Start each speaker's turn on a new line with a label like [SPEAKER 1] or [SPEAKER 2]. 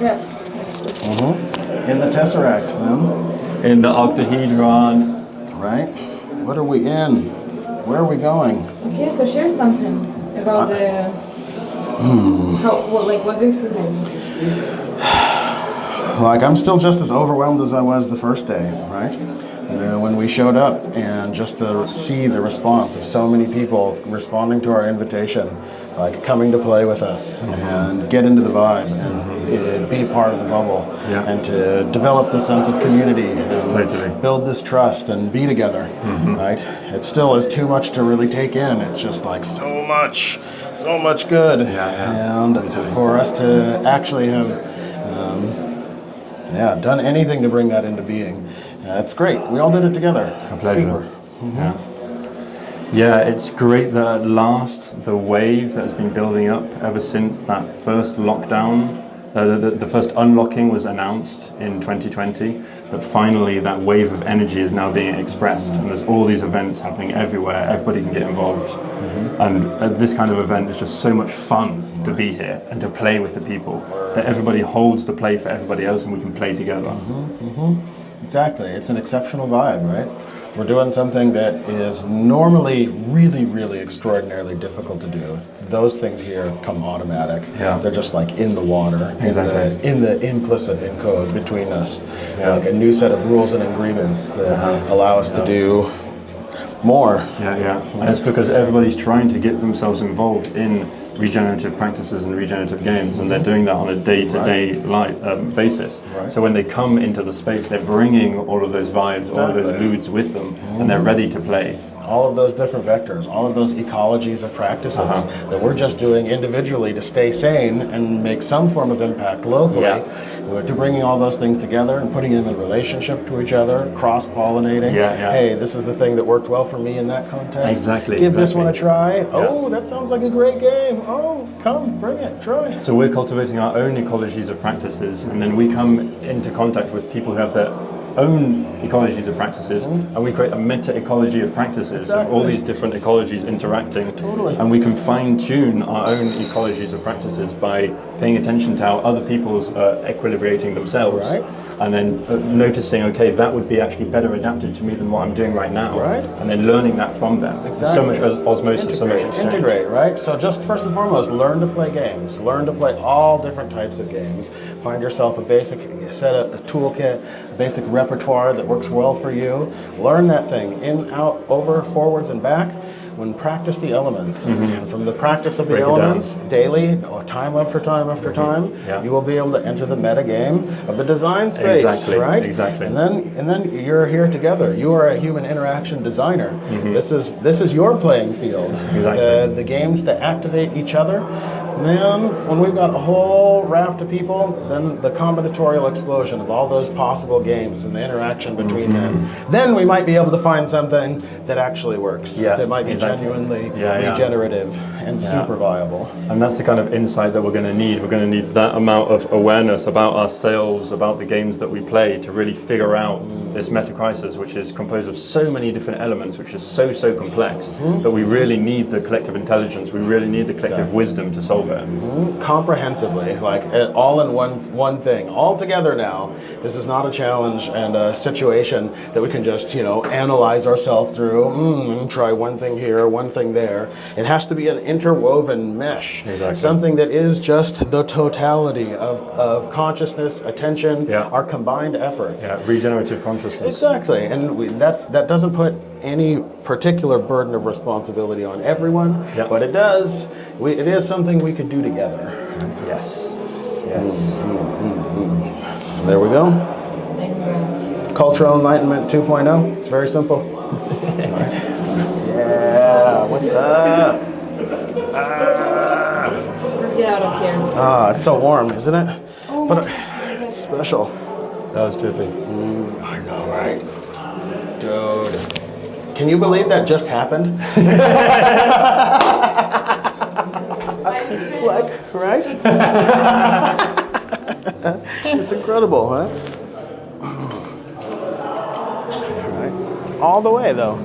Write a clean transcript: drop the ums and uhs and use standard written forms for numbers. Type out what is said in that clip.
[SPEAKER 1] trapped, actually.
[SPEAKER 2] In the Tesseract, then.
[SPEAKER 3] In the octahedron.
[SPEAKER 2] Right. What are we in? Where are we going?
[SPEAKER 1] Okay, so share something about the... what do you feel?
[SPEAKER 2] Like, I'm still just as overwhelmed as I was the first day, right? When we showed up, and just to see the response of so many people responding to our invitation, like coming to play with us and get into the vibe and be part of the bubble, and to develop this sense of community and build this trust and be together, right? It still is too much to really take in. It's just like so much good. And for us to actually have done anything to bring that into being, it's great. We all did it together.
[SPEAKER 3] A pleasure. Yeah, it's great that at last the wave that has been building up ever since that first lockdown, the first unlocking was announced in 2020, that finally that wave of energy is now being expressed, and there's all these events happening everywhere, everybody can get involved. And this kind of event is just so much fun to be here and to play with the people, that everybody holds the play for everybody else and we can play together.
[SPEAKER 2] Exactly, it's an exceptional vibe, right? We're doing something that is normally really, really extraordinarily difficult to do. Those things here come automatic. They're just like in the water, in the implicit encode between us. Like a new set of rules and agreements that allow us to do more.
[SPEAKER 3] And it's because everybody's trying to get themselves involved in regenerative practices and regenerative games, and they're doing that on a day-to-day basis. So when they come into the space, they're bringing all of those vibes, all of those moods with them, and they're ready to play.
[SPEAKER 2] All of those different vectors, all of those ecologies of practices that we're just doing individually to stay sane and make some form of impact locally. We're bringing all those things together and putting them in relationship to each other, cross-pollinating. Hey, this is the thing that worked well for me in that context. Give this one a try. Oh, that sounds like a great game. Oh, come, bring it, try.
[SPEAKER 3] So we're cultivating our own ecologies of practices, and then we come into contact with people who have their own ecologies of practices, and we create a meta-ecology of practices of all these different ecologies interacting, and we can fine-tune our own ecologies of practices by paying attention to how other people's equilibrating themselves, and then noticing, okay, that would be actually better adapted to me than what I'm doing right now, and then learning that from them. So much osmosis, so much exchange.
[SPEAKER 2] Integrate, right? So just first and foremost, learn to play games. Learn to play all different types of games. Find yourself a basic set of a toolkit, a basic repertoire that works well for you. Learn that thing in, out, over, forwards, and back. When practice the elements, and from the practice of the elements daily, or time after time after time, you will be able to enter the meta game of the design space, right? And then you're here together. You are a human interaction designer. This is your playing field. The games that activate each other. Man, when we've got a whole raft of people, then the combinatorial explosion of all those possible games and the interaction between them, then we might be able to find something that actually works. That might be genuinely regenerative and super viable.
[SPEAKER 3] And that's the kind of insight that we're going to need. We're going to need that amount of awareness about ourselves, about the games that we play, to really figure out this meta-crisis, which is composed of so many different elements, which is so complex, that we really need the collective intelligence, we really need the collective wisdom to solve it.
[SPEAKER 2] Comprehensively, like all in one thing, all together now. This is not a challenge and a situation that we can just, analyze ourselves through, try one thing here, one thing there. It has to be an interwoven mesh, something that is just the totality of consciousness, attention, our combined efforts.
[SPEAKER 3] Regenerative consciousness.
[SPEAKER 2] Exactly, and that doesn't put any particular burden of responsibility on everyone, but it does. It is something we could do together.
[SPEAKER 3] Yes.
[SPEAKER 2] There we go.
[SPEAKER 1] Thank you, guys.
[SPEAKER 2] Cultural Enlightenment 2.0. It's very simple. Yeah, what's up?
[SPEAKER 1] Let's get out of here.
[SPEAKER 2] It's so warm, isn't it? But it's special.
[SPEAKER 3] That was trippy.
[SPEAKER 2] I know, right? Dude. Can you believe that just happened? Right? It's incredible, huh? All right. All the way, though.